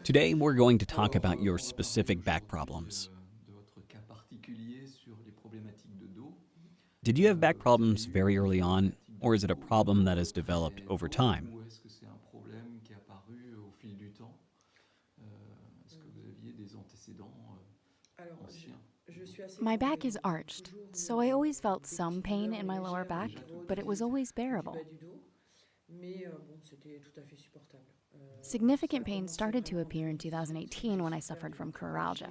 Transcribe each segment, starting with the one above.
Today, we're going to talk about your specific back problems. Did you have back problems very early on, or is it a problem that has developed over time? My back is arched, so I always felt some pain in my lower back, but it was always bearable. Significant pain started to appear in 2018 when I suffered from cruralgia.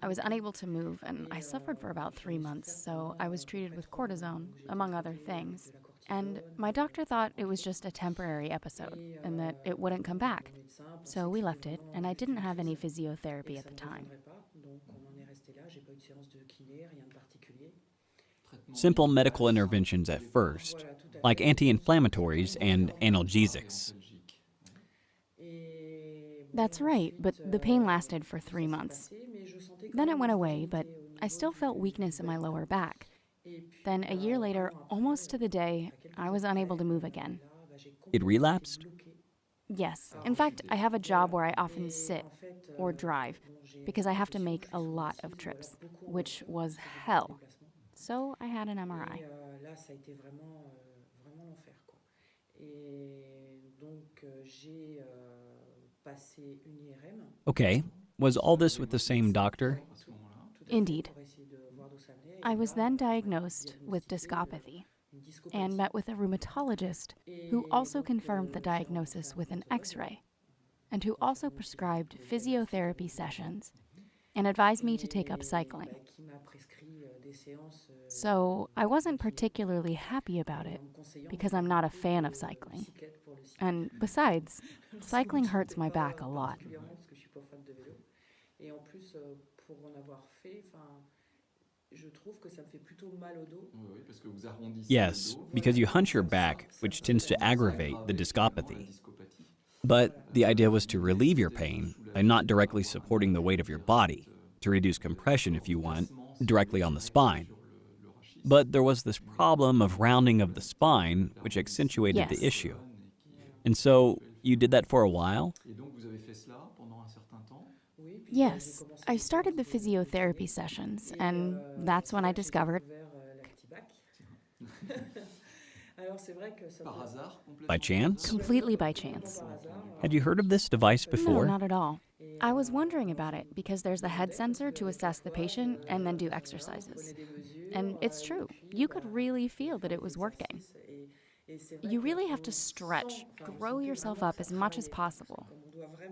I was unable to move, and I suffered for about 3 months, so I was treated with cortisone, among other things. And my doctor thought it was just a temporary episode and that it wouldn't come back. So we left it, and I didn't have any physiotherapy at the time. Simple medical interventions at first, like anti-inflammatories and analgesics. That's right, but the pain lasted for 3 months. Then it went away, but I still felt weakness in my lower back. Then a year later, almost to the day, I was unable to move again. It relapsed? Yes, in fact, I have a job where I often sit or drive because I have to make a lot of trips, which was hell. So I had an MRI. Okay, was all this with the same doctor? Indeed. I was then diagnosed with discopathy and met with a rheumatologist who also confirmed the diagnosis with an X-ray and who also prescribed physiotherapy sessions and advised me to take up cycling. So I wasn't particularly happy about it because I'm not a fan of cycling. And besides, cycling hurts my back a lot. Yes, because you hunch your back, which tends to aggravate the discopathy. But the idea was to relieve your pain by not directly supporting the weight of your body, to reduce compression, if you want, directly on the spine. But there was this problem of rounding of the spine, which accentuated the Yes. issue. And so you did that for a while? Yes, I started the physiotherapy sessions, and that's when I discovered. By chance? Completely by chance. Had you heard of this device No, before? not at all. I was wondering about it because there's the head sensor to assess the patient and then do exercises. And it's true, you could really feel that it was working. You really have to stretch, grow yourself up as much as possible.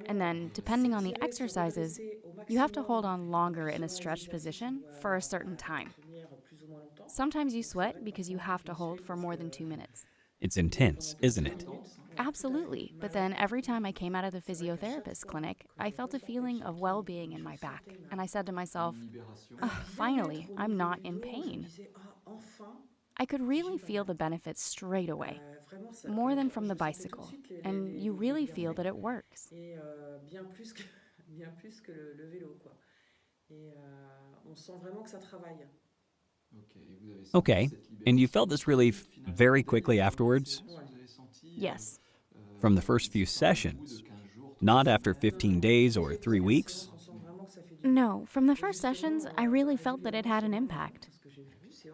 And then, depending on the exercises, you have to hold on longer in a stretched position for a certain time. Sometimes you sweat because you have to hold for more than 2 minutes. It's intense, isn't it? Absolutely, but then every time I came out of the physiotherapist clinic, I felt a feeling of well-being in my back, and I said to myself, finally, I'm not in pain. I could really feel the benefits straight away, more than from the bicycle, and you really feel that it works. Okay, and you felt this relief very quickly afterwards? Yes. From the first few sessions? Not after 15 days or 3 weeks? No, from the first sessions, I really felt that it had an impact.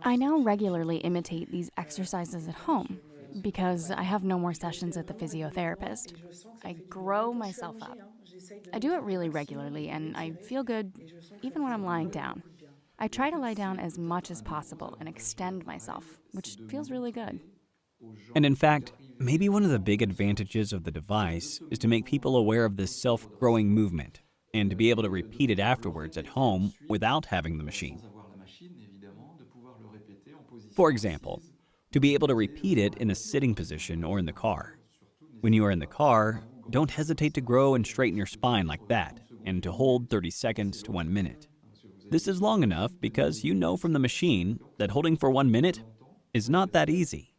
I now regularly imitate these exercises at home because I have no more sessions at the physiotherapist. I grow myself up. I do it really regularly and I feel good even when I'm lying down. I try to lie down as much as possible and extend myself, which feels really good. And in fact, maybe one of the big advantages of the device is to make people aware of this self-growing movement and to be able to repeat it afterwards at home without having the machine. For example, to be able to repeat it in a sitting position or in the car. When you are in the car, don't hesitate to grow and straighten your spine like that and to hold 30 seconds to 1 minute. This is long enough because you know from the machine that holding for 1 minute is not that easy.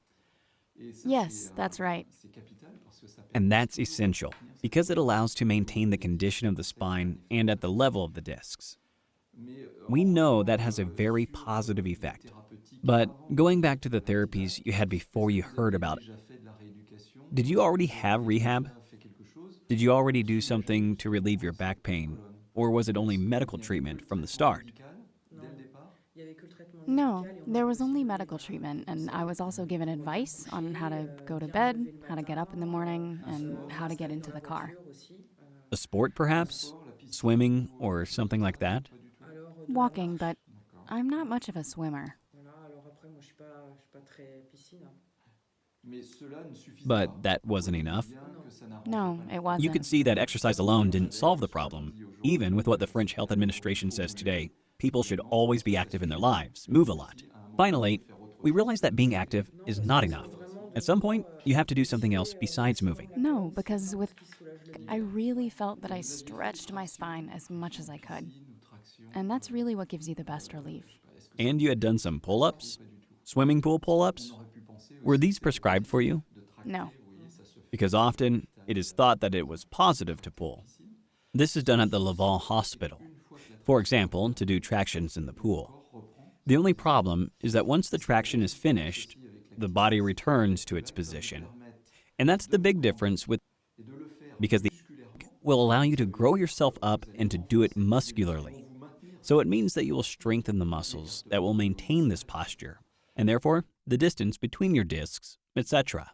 Yes, that's right. And that's essential because it allows to maintain the condition of the spine and at the level of the discs. We know that has a very positive effect. But going back to the therapies you had before you heard about it, did you already have rehab? Did you already do something to relieve your back pain, or was it only medical treatment from the start? No, there was only medical treatment, and I was also given advice on how to go to bed, how to get up in the morning, and how to get into the car. A sport, perhaps? Swimming, or something like that? Walking, but I'm not much of a swimmer. But that wasn't enough. No, it You could wasn't. see that exercise alone didn't solve the problem. Even with what the French health administration says today, people should always be active in their lives, move a lot. Finally, we realize that being active is not enough. At some point, you have to do something else besides moving. No, because I really felt that I stretched my spine as much as I could. And that's really what gives you the best relief. And you had done some pull ups? Swimming pool pull ups? Were these prescribed for you? No. Because often it is thought that it was positive to pull. This is done at the Laval Hospital, for example, to do tractions in the pool. The only problem is that once the traction is finished, the body returns to its position. And that's the big difference because the will allow you to grow yourself up and to do it muscularly. So it means that you will strengthen the muscles that will maintain this posture, and therefore the distance between your discs, etc.